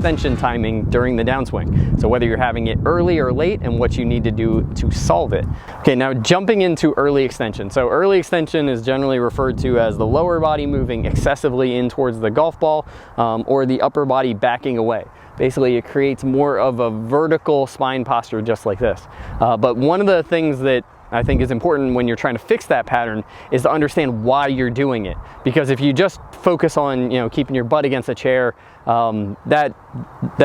extension timing during the downswing. So whether you're having it early or late and what you need to do to solve it. Okay, now jumping into early extension. So early extension is generally referred to as the lower body moving excessively in towards the golf ball, or the upper body backing away. Basically, it creates more of a vertical spine posture just like this. But one of the things that I think is important when you're trying to fix that pattern is to understand why you're doing it. Because if you just focus on, keeping your butt against a chair, that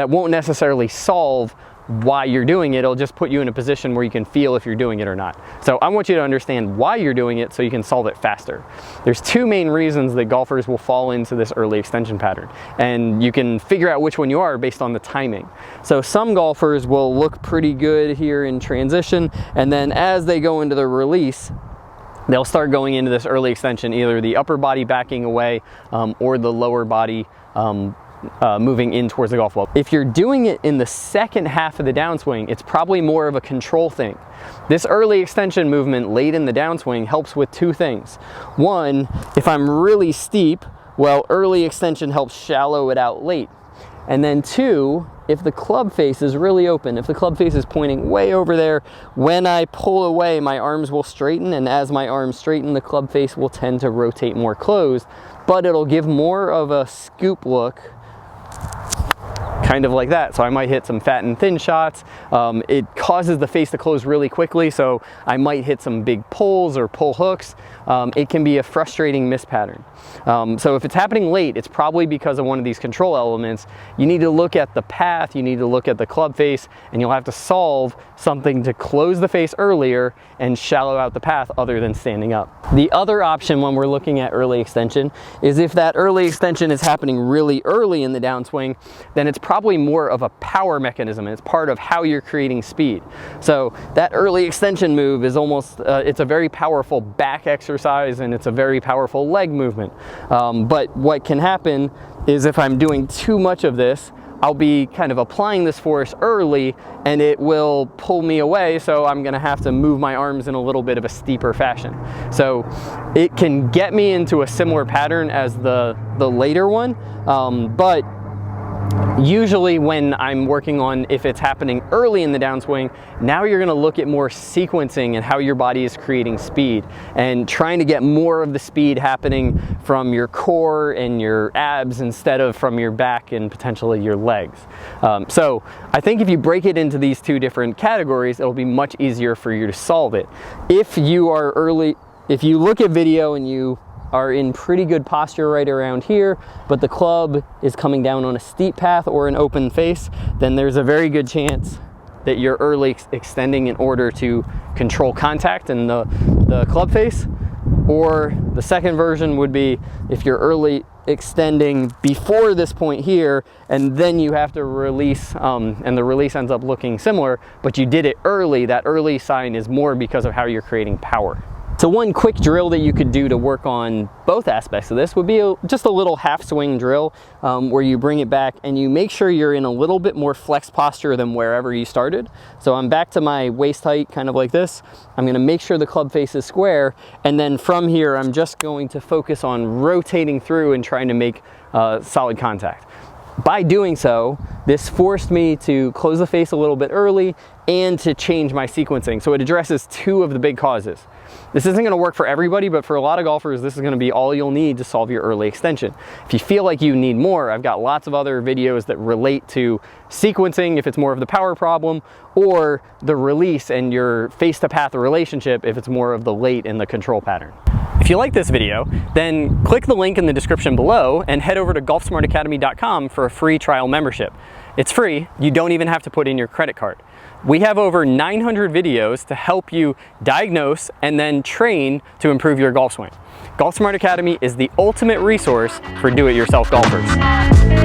won't necessarily solve why you're doing it. It'll just put you in a position where you can feel if you're doing it or not. So I want you to understand why you're doing it so you can solve it faster. There's two main reasons that golfers will fall into this early extension pattern, and you can figure out which one you are based on the timing. So some golfers will look pretty good here in transition, and then as they go into the release, they'll start going into this early extension, either the upper body backing away or the lower body moving in towards the golf ball. If you're doing it in the second half of the downswing, it's probably more of a control thing. This early extension movement late in the downswing helps with two things. One, if I'm really steep, well, early extension helps shallow it out late. And then two, if the club face is really open, if the club face is pointing way over there, when I pull away, my arms will straighten, and as my arms straighten, the club face will tend to rotate more closed, but it'll give more of a scoop look, kind of like that. So I might hit some fat and thin shots. It causes the face to close really quickly, so I might hit some big pulls or pull hooks. It can be a frustrating miss pattern. So if it's happening late, it's probably because of one of these control elements. You need to look at the path, you need to look at the club face, and you'll have to solve something to close the face earlier and shallow out the path other than standing up. The other option when we're looking at early extension is if that early extension is happening really early in the downswing, then it's probably more of a power mechanism. It's part of how you're creating speed. So that early extension move is almost, it's a very powerful back exercise, and it's a very powerful leg movement. But what can happen is if I'm doing too much of this, I'll be kind of applying this force early and it will pull me away, so I'm gonna have to move my arms in a little bit of a steeper fashion. So it can get me into a similar pattern as the later one, but usually when I'm working on if it's happening early in the downswing, now you're going to look at more sequencing and how your body is creating speed and trying to get more of the speed happening from your core and your abs instead of from your back and potentially your legs. So I think if you break it into these two different categories, it'll be much easier for you to solve it. If you look at video and you are in pretty good posture right around here, but the club is coming down on a steep path or an open face, then there's a very good chance that you're early extending in order to control contact in the club face. Or the second version would be if you're early extending before this point here, and then you have to release, and the release ends up looking similar, but you did it early. That early sign is more because of how you're creating power. So one quick drill that you could do to work on both aspects of this would be just a little half swing drill where you bring it back and you make sure you're in a little bit more flexed posture than wherever you started. So I'm back to my waist height, kind of like this. I'm gonna make sure the club face is square, and then from here I'm just going to focus on rotating through and trying to make solid contact. By doing so, this forced me to close the face a little bit early and to change my sequencing. So it addresses two of the big causes. This isn't gonna work for everybody, but for a lot of golfers, this is gonna be all you'll need to solve your early extension. If you feel like you need more, I've got lots of other videos that relate to sequencing if it's more of the power problem, or the release and your face-to-path relationship if it's more of the late and the control pattern. If you like this video, then click the link in the description below and head over to golfsmartacademy.com for a free trial membership. It's free, you don't even have to put in your credit card. We have over 900 videos to help you diagnose and then train to improve your golf swing. Golf Smart Academy is the ultimate resource for do-it-yourself golfers.